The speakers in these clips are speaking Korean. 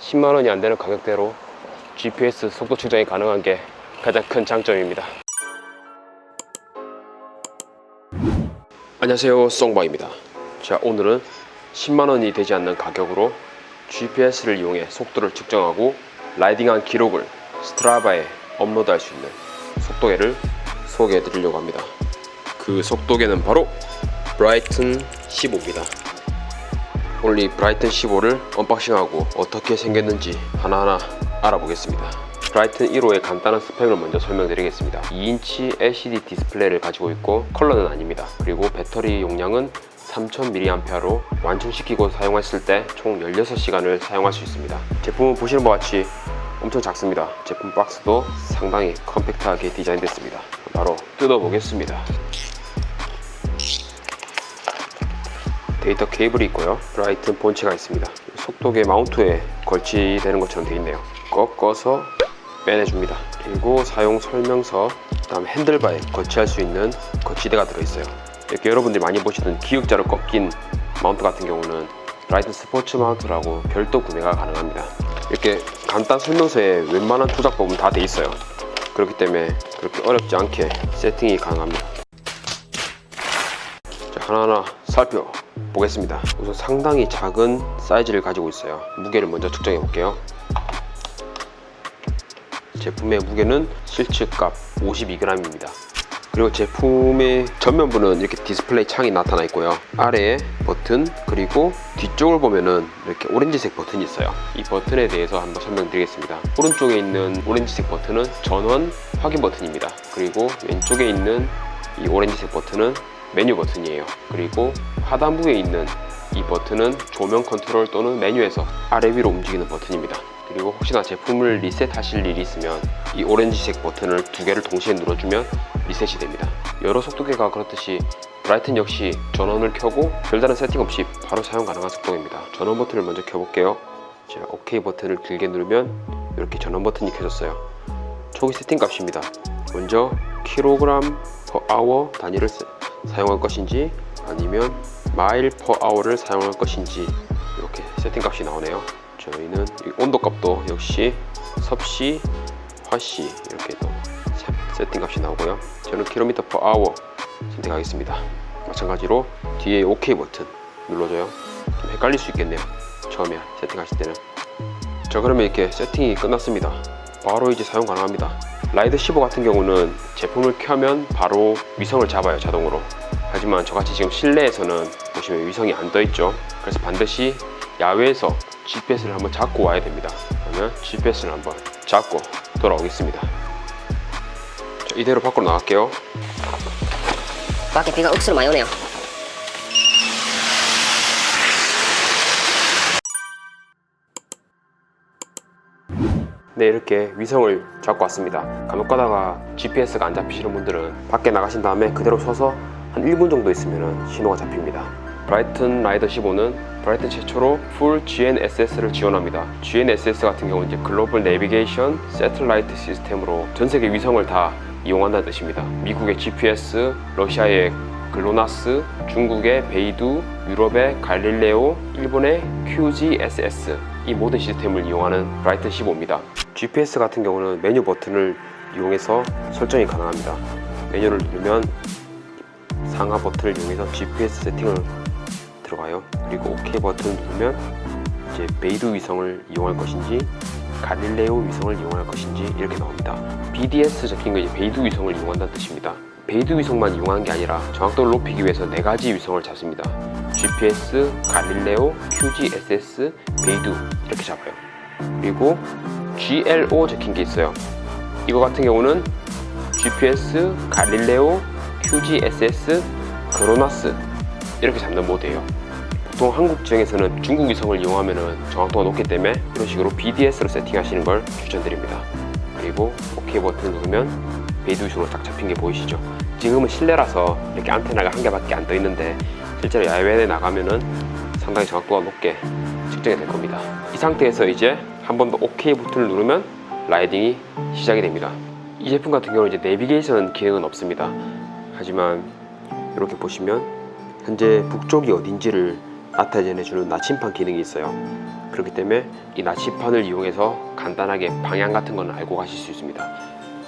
10만원이 안되는 가격대로 GPS 속도 측정이 가능한 게 가장 큰 장점입니다. 안녕하세요, 송바입니다. 자, 오늘은 10만원이 되지 않는 가격으로 GPS를 이용해 속도를 측정하고 라이딩한 기록을 스트라바에 업로드할 수 있는 속도계를 소개해 드리려고 합니다. 그 속도계는 바로 브라이튼 15입니다. 오늘 이 브라이튼 15를 언박싱하고 어떻게 생겼는지 하나하나 알아보겠습니다. 브라이튼 1호의 간단한 스펙을 먼저 설명드리겠습니다. 2인치 LCD 디스플레이를 가지고 있고 컬러는 아닙니다. 그리고 배터리 용량은 3000mAh로 완충시키고 사용했을 때 총 16시간을 사용할 수 있습니다. 제품은 보시는 바와 같이 엄청 작습니다. 제품 박스도 상당히 컴팩트하게 디자인됐습니다. 바로 뜯어보겠습니다. 데이터 케이블이 있고요. 브라이튼 본체가 있습니다. 속도계 마운트에 걸치되는 것처럼 되어 있네요. 꺾어서 빼내줍니다. 그리고 사용 설명서, 그다음 핸들바에 거치할 수 있는 거치대가 들어있어요. 이렇게 여러분들이 많이 보시던 기역자로 꺾인 마운트 같은 경우는 브라이튼 스포츠 마운트라고 별도 구매가 가능합니다. 이렇게 간단 설명서에 웬만한 조작법은 다 돼 있어요. 그렇기 때문에 그렇게 어렵지 않게 세팅이 가능합니다. 자, 하나하나 살펴보겠습니다. 우선 상당히 작은 사이즈를 가지고 있어요. 무게를 먼저 측정해 볼게요. 제품의 무게는 실측값 52g입니다. 그리고 제품의 전면부는 이렇게 디스플레이 창이 나타나 있고요. 아래에 버튼, 그리고 뒤쪽을 보면은 이렇게 오렌지색 버튼이 있어요. 이 버튼에 대해서 한번 설명드리겠습니다. 오른쪽에 있는 오렌지색 버튼은 전원 확인 버튼입니다. 그리고 왼쪽에 있는 이 오렌지색 버튼은 메뉴 버튼이에요. 그리고 하단부에 있는 이 버튼은 조명 컨트롤 또는 메뉴에서 아래 위로 움직이는 버튼입니다. 그리고 혹시나 제품을 리셋하실 일이 있으면 이 오렌지색 버튼을 두 개를 동시에 눌러주면 리셋이 됩니다. 여러 속도계가 그렇듯이 브라이튼 역시 전원을 켜고 별다른 세팅 없이 바로 사용 가능한 속도계입니다. 전원 버튼을 먼저 켜볼게요. 자, OK 버튼을 길게 누르면 이렇게 전원 버튼이 켜졌어요. 초기 세팅 값입니다. 먼저 kg/h 단위를 사용할 것인지 아니면 mile/h를 사용할 것인지 이렇게 세팅 값이 나오네요. 저희는 온도 값도 역시 섭씨, 화씨 이렇게 또 세팅 값이 나오고요. 저는 km/h 선택하겠습니다. 마찬가지로 뒤에 OK 버튼 눌러줘요. 좀 헷갈릴 수 있겠네요, 처음에 세팅하실 때는. 자, 그러면 이렇게 세팅이 끝났습니다. 바로 이제 사용 가능합니다. 라이더 15 같은 경우는 제품을 켜면 바로 위성을 잡아요, 자동으로. 하지만 저같이 지금 실내에서는 보시면 위성이 안 떠있죠. 그래서 반드시 야외에서 GPS를 한번 잡고 와야 됩니다. 그러면 GPS를 한번 잡고 돌아오겠습니다. 자, 이대로 밖으로 나갈게요. 밖에 비가 억수로 많이 오네요. 네, 이렇게 위성을 잡고 왔습니다. 간혹 가다가 GPS가 안 잡히시는 분들은 밖에 나가신 다음에 그대로 서서 한 1분 정도 있으면 신호가 잡힙니다. 브라이튼 라이더 15는 브라이튼 최초로 풀 GNSS를 지원합니다. GNSS 같은 경우는 이제 글로벌 내비게이션 세틀라이트 시스템으로 전 세계 위성을 다 이용한다는 뜻입니다. 미국의 GPS, 러시아의 글로나스, 중국의 베이두, 유럽의 갈릴레오, 일본의 QGSS, 이 모든 시스템을 이용하는 브라이튼 15입니다. GPS 같은 경우는 메뉴 버튼을 이용해서 설정이 가능합니다. 메뉴를 누르면 상하 버튼을 이용해서 GPS 세팅을 들어가요. 그리고 OK 버튼을 누르면 이제 베이두 위성을 이용할 것인지 갈릴레오 위성을 이용할 것인지 이렇게 나옵니다. BDS 적힌 건 이제 베이두 위성을 이용한다는 뜻입니다. 베이두 위성만 이용하는 게 아니라 정확도를 높이기 위해서 4가지 위성을 잡습니다. GPS, 갈릴레오, QGSS, 베이두 이렇게 잡아요. 그리고 GLO 적힌 게 있어요. 이거 같은 경우는 GPS, 갈릴레오, QGSS, 그로나스 이렇게 잡는 모드예요. 보통 한국 지역에서는 중국 위성을 이용하면 정확도가 높기 때문에 이런 식으로 BDS로 세팅하시는 걸 추천드립니다. 그리고 OK 버튼을 누르면 베이두 위성으로 딱 잡힌 게 보이시죠? 지금은 실내라서 이렇게 안테나가 한 개밖에 안 떠 있는데 실제로 야외에 나가면은 상당히 정확도가 높게 측정이 될 겁니다. 이 상태에서 이제 한 번 더 OK 버튼을 누르면 라이딩이 시작이 됩니다. 이 제품 같은 경우는 이제 내비게이션 기능은 없습니다. 하지만 이렇게 보시면 현재 북쪽이 어딘지를 나타내주는 나침판 기능이 있어요. 그렇기 때문에 이 나침판을 이용해서 간단하게 방향 같은 건 알고 가실 수 있습니다.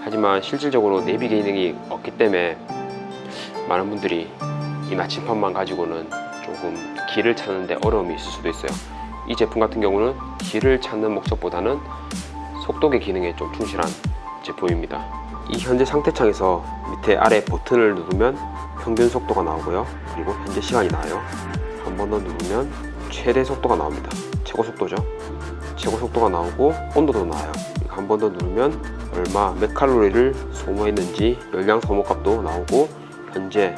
하지만 실질적으로 내비 기능이 없기 때문에 많은 분들이 이 나침판만 가지고는 조금 길을 찾는데 어려움이 있을 수도 있어요. 이 제품 같은 경우는 길을 찾는 목적보다는 속도계 기능에 좀 충실한 제품입니다. 이 현재 상태창에서 밑에 아래 버튼을 누르면 평균 속도가 나오고요. 그리고 현재 시간이 나와요. 한 번 더 누르면 최대 속도가 나옵니다. 최고 속도죠. 최고 속도가 나오고 온도도 나와요. 한 번 더 누르면 몇 칼로리를 소모했는지 열량 소모값도 나오고 현재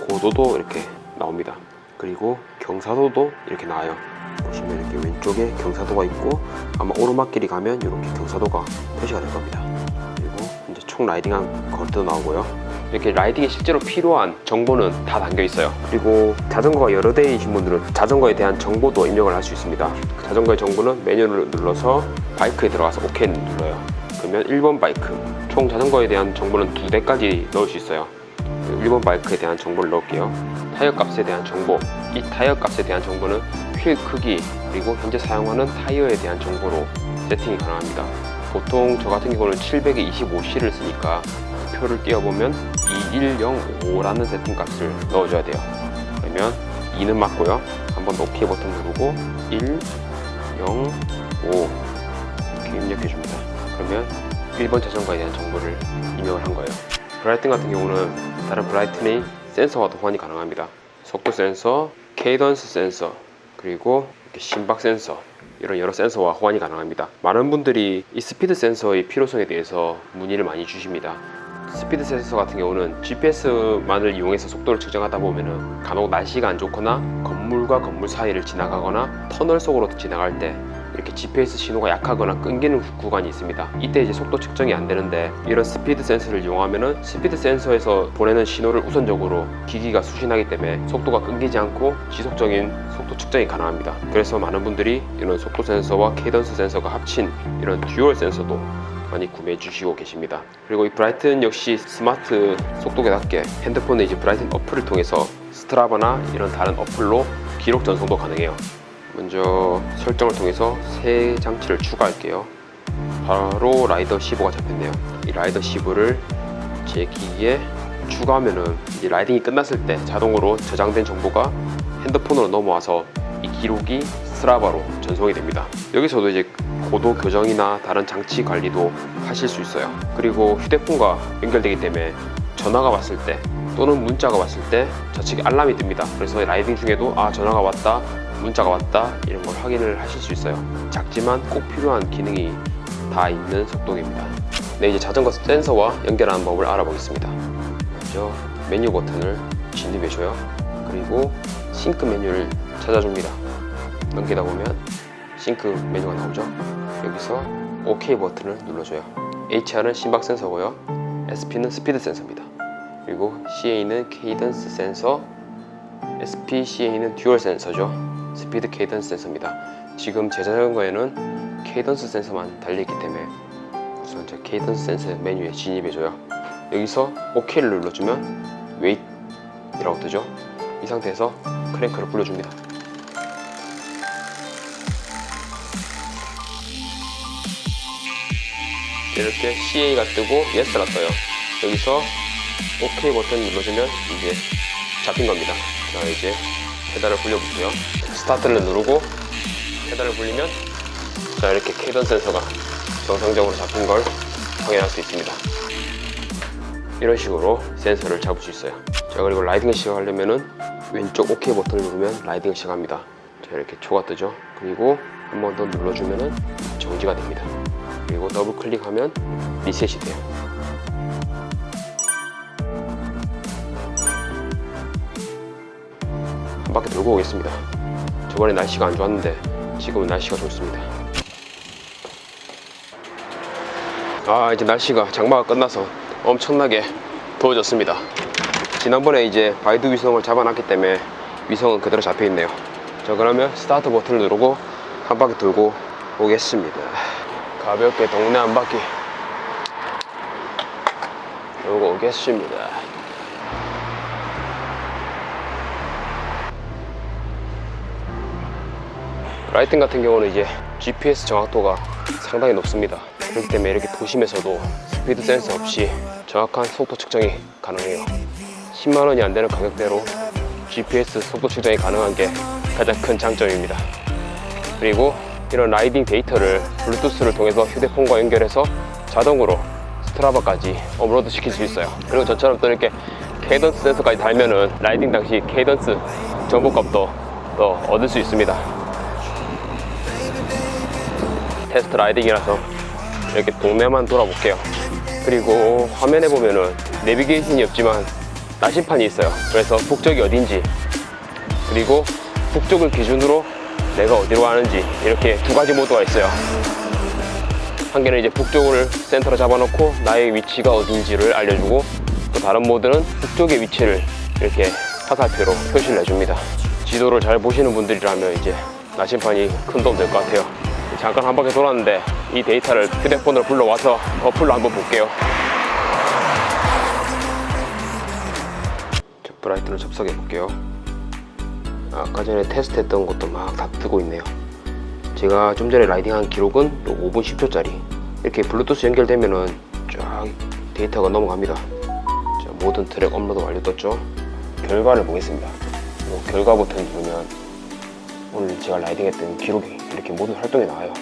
고도도 이렇게 나옵니다. 그리고 경사도도 이렇게 나와요. 보시면 이렇게 왼쪽에 경사도가 있고 아마 오르막길이 가면 이렇게 경사도가 표시가 될 겁니다. 그리고 이제 총 라이딩한 거리도 나오고요. 이렇게 라이딩에 실제로 필요한 정보는 다 담겨 있어요. 그리고 자전거가 여러 대이신 분들은 자전거에 대한 정보도 입력을 할 수 있습니다. 그 자전거의 정보는 메뉴를 눌러서 바이크에 들어가서 OK 눌러요. 그러면 1번 바이크, 총 자전거에 대한 정보는 2대까지 넣을 수 있어요. 1번 바이크에 대한 정보를 넣을게요. 타이어 값에 대한 정보, 이 타이어 값에 대한 정보는 휠 크기 그리고 현재 사용하는 타이어에 대한 정보로 세팅이 가능합니다. 보통 저 같은 경우는 725C를 쓰니까 표를 띄워보면 2105라는 세팅 값을 넣어줘야 돼요. 그러면 2는 맞고요. 한 번 더 OK 버튼 누르고 1, 0, 5 이렇게 입력해줍니다. 그러면 1번 자전거에 대한 정보를 입력을 한 거예요. 브라이튼 같은 경우는 다른 브라이튼의 센서와도 호환이 가능합니다. 속도 센서, 케이던스 센서, 그리고 이렇게 심박 센서, 이런 여러 센서와 호환이 가능합니다. 많은 분들이 이 스피드 센서의 필요성에 대해서 문의를 많이 주십니다. 스피드 센서 같은 경우는 GPS만을 이용해서 속도를 측정하다 보면은 간혹 날씨가 안 좋거나 건물과 건물 사이를 지나가거나 터널 속으로 지나갈 때 이렇게 GPS 신호가 약하거나 끊기는 구간이 있습니다. 이때 이제 속도 측정이 안 되는데 이런 스피드 센서를 이용하면은 스피드 센서에서 보내는 신호를 우선적으로 기기가 수신하기 때문에 속도가 끊기지 않고 지속적인 속도 측정이 가능합니다. 그래서 많은 분들이 이런 속도 센서와 케이던스 센서가 합친 이런 듀얼 센서도 많이 구매해 주시고 계십니다. 그리고 이 브라이튼 역시 스마트 속도계답게 핸드폰에 이제 브라이튼 어플을 통해서 스트라바나 이런 다른 어플로 기록 전송도 가능해요. 먼저 설정을 통해서 새 장치를 추가할게요. 바로 라이더 15가 잡혔네요. 이 라이더 15를 제 기기에 추가하면은 이 라이딩이 끝났을 때 자동으로 저장된 정보가 핸드폰으로 넘어와서 이 기록이 스트라바로 전송이 됩니다. 여기서도 이제 고도 교정이나 다른 장치 관리도 하실 수 있어요. 그리고 휴대폰과 연결되기 때문에 전화가 왔을 때 또는 문자가 왔을 때 좌측에 알람이 뜹니다. 그래서 라이딩 중에도 전화가 왔다, 문자가 왔다 이런 걸 확인을 하실 수 있어요. 작지만 꼭 필요한 기능이 다 있는 속도계입니다. 네, 이제 자전거 센서와 연결하는 법을 알아보겠습니다. 먼저 메뉴 버튼을 진입해줘요. 그리고 싱크 메뉴를 찾아줍니다. 넘기다 보면 싱크 메뉴가 나오죠. 여기서 OK 버튼을 눌러줘요. HR은 심박 센서고요. SP는 스피드 센서입니다. 그리고 CA는 케이던스 센서, SPCA는 듀얼 센서죠. 스피드 케이던스 센서입니다. 지금 제 자전거에는 케이던스 센서만 달려있기 때문에 우선 제 케이던스 센서 메뉴에 진입해줘요. 여기서 OK를 눌러주면 웨이트이라고 뜨죠. 이 상태에서 크랭크를 불려줍니다. 이렇게 CA가 뜨고 YES가 떠요. 여기서 OK 버튼 눌러주면 이제 잡힌 겁니다. 자, 이제 페달을 불려볼게요. 스타트를 누르고 페달을 불리면 자, 이렇게 케이던스 센서가 정상적으로 잡힌 걸 확인할 수 있습니다. 이런 식으로 센서를 잡을 수 있어요. 자, 그리고 라이딩을 시작하려면은 왼쪽 OK 버튼을 누르면 라이딩을 시작합니다. 자, 이렇게 초가 뜨죠. 그리고 한 번 더 눌러주면은 정지가 됩니다. 그리고 더블 클릭하면 리셋이 돼요. 한 바퀴 돌고 오겠습니다. 저번에 날씨가 안 좋았는데 지금은 날씨가 좋습니다. 이제 날씨가 장마가 끝나서 엄청나게 더워졌습니다. 지난번에 이제 바이두 위성을 잡아놨기 때문에 위성은 그대로 잡혀있네요. 자, 그러면 스타트 버튼을 누르고 한 바퀴 돌고 오겠습니다. 가볍게 동네 한 바퀴 돌고 오겠습니다. 브라이튼 같은 경우는 이제 GPS 정확도가 상당히 높습니다. 그렇기 때문에 이렇게 도심에서도 스피드 센서 없이 정확한 속도 측정이 가능해요. 10만 원이 안 되는 가격대로 GPS 속도 측정이 가능한 게 가장 큰 장점입니다. 그리고 이런 라이딩 데이터를 블루투스를 통해서 휴대폰과 연결해서 자동으로 스트라바까지 업로드 시킬 수 있어요. 그리고 저처럼 또 이렇게 케이던스 센서까지 달면은 라이딩 당시 케이던스 정보값도 또 얻을 수 있습니다. 테스트 라이딩이라서 이렇게 동네만 돌아볼게요. 그리고 화면에 보면은 내비게이션이 없지만 나시판이 있어요. 그래서 북쪽이 어딘지, 그리고 북쪽을 기준으로 내가 어디로 가는지, 이렇게 두 가지 모드가 있어요. 한 개는 이제 북쪽을 센터로 잡아놓고 나의 위치가 어딘지를 알려주고, 또 다른 모드는 북쪽의 위치를 이렇게 화살표로 표시를 해줍니다. 지도를 잘 보시는 분들이라면 이제 나시판이 큰 도움 될 것 같아요. 잠깐 한 바퀴 돌았는데 이 데이터를 휴대폰으로 불러와서 어플로 한번 볼게요. 자, 브라이튼을 접속해 볼게요. 아까 전에 테스트했던 것도 막 다 뜨고 있네요. 제가 좀 전에 라이딩한 기록은 5분 10초짜리. 이렇게 블루투스 연결되면은 쫙 데이터가 넘어갑니다. 자, 모든 트랙 업로드 완료 떴죠. 결과를 보겠습니다. 결과 버튼 누르면 오늘 제가 라이딩했던 기록이 이렇게 모든 활동이 나와요.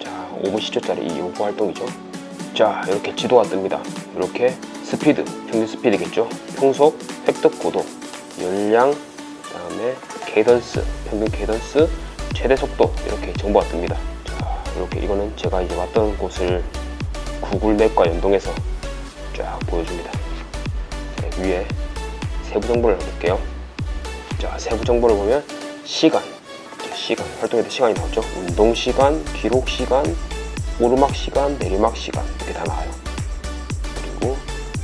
자, 5분 10초짜리 이 요구 활동이죠. 자, 이렇게 지도가 뜹니다. 이렇게 스피드, 평균 스피드겠죠. 평속, 획득 고도, 열량, 그 다음에 케이던스, 평균 케이던스, 최대 속도, 이렇게 정보가 뜹니다. 자, 이렇게 이거는 제가 이제 왔던 곳을 구글 맵과 연동해서 쫙 보여줍니다. 네, 위에 세부 정보를 볼게요. 자, 세부 정보를 보면 시간, 활동에 대한 시간이 나오죠. 운동 시간, 기록 시간, 오르막 시간, 내리막 시간, 이렇게 다 나와요. 그리고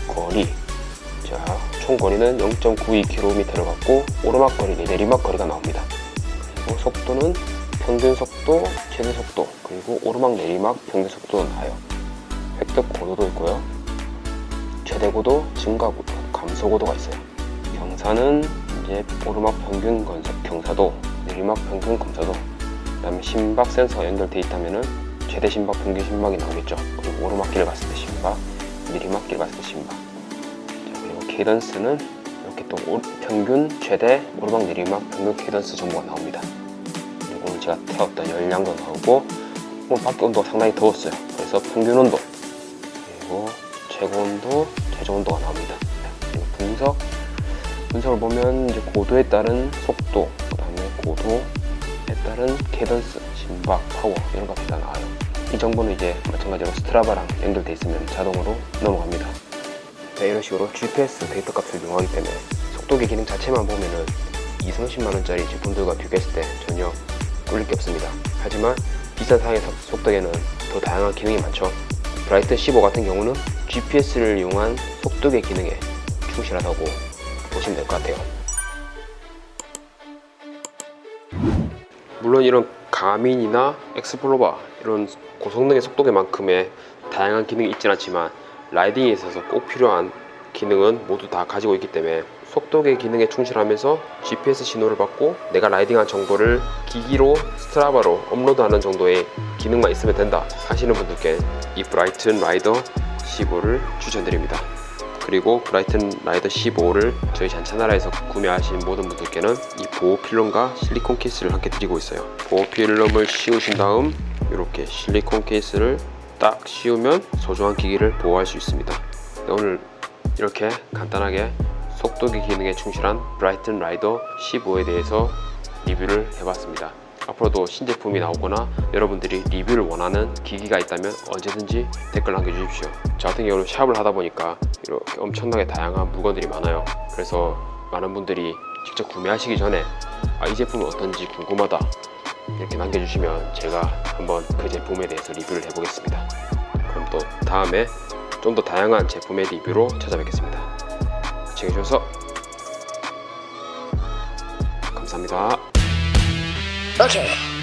거리, 자, 총 거리는 0.92km를 갖고 오르막 거리, 내리막 거리가 나옵니다. 그리고 속도는 평균 속도, 최대 속도, 그리고 오르막, 내리막, 평균 속도도 나와요. 획득 고도도 있고요. 최대 고도, 증가 고도, 감소 고도가 있어요. 경사는 이제 오르막 평균 경사도, 내리막 평균 검사도, 그 다음에 심박 센서가 연결되어 있다면은 최대 심박, 평균 심박이 나오겠죠. 그리고 오르막길을 갔을 때 심박, 내리막길 갔을 때 심박. 자, 그리고 케이던스는 이렇게 또 평균, 최대, 오르막, 내리막, 평균 케이던스 정보가 나옵니다. 그리고 오늘 제가 태웠던 열량도 나오고, 오늘 밖에 온도가 상당히 더웠어요. 그래서 평균 온도, 그리고 최고 온도, 최저 온도가 나옵니다. 그리고 분석을 보면 이제 고도에 따른 속도, 그 다음에 고도에 따른 케이던스, 심박, 파워, 이런 것들이 다 나와요. 이 정보는 이제 마찬가지로 스트라바랑 연결되어 있으면 자동으로 넘어갑니다. 네, 이런 식으로 GPS 데이터 값을 이용하기 때문에 속도계 기능 자체만 보면은 20~30만원짜리 제품들과 비교했을 때 전혀 꿀릴 게 없습니다. 하지만 비싼 상의 속도계는 더 다양한 기능이 많죠. 브라이튼 15 같은 경우는 GPS를 이용한 속도계 기능에 충실하다고 보시면 될 것 같아요. 물론 이런 가민이나 엑스플로바, 이런 고성능의 속도계만큼의 다양한 기능이 있진 않지만 라이딩에 있어서 꼭 필요한 기능은 모두 다 가지고 있기 때문에 속도계 기능에 충실하면서 GPS 신호를 받고 내가 라이딩한 정보를 기기로 스트라바로 업로드하는 정도의 기능만 있으면 된다 하시는 분들께 이 브라이튼 라이더 15를 추천드립니다. 그리고 브라이튼 라이더 15를 저희 잔차나라에서 구매하신 모든 분들께는 이 보호 필름과 실리콘 케이스를 함께 드리고 있어요. 보호 필름을 씌우신 다음 이렇게 실리콘 케이스를 딱 씌우면 소중한 기기를 보호할 수 있습니다. 네, 오늘 이렇게 간단하게 속도기 기능에 충실한 브라이튼 라이더 15에 대해서 리뷰를 해봤습니다. 앞으로도 신제품이 나오거나 여러분들이 리뷰를 원하는 기기가 있다면 언제든지 댓글 남겨주십시오. 저 같은 경우는 샵을 하다 보니까 이렇게 엄청나게 다양한 물건들이 많아요. 그래서 많은 분들이 직접 구매하시기 전에 이 제품은 어떤지 궁금하다 이렇게 남겨주시면 제가 한번 그 제품에 대해서 리뷰를 해보겠습니다. 그럼 또 다음에 좀 더 다양한 제품의 리뷰로 찾아뵙겠습니다. 시청해주셔서 감사합니다. 오케이.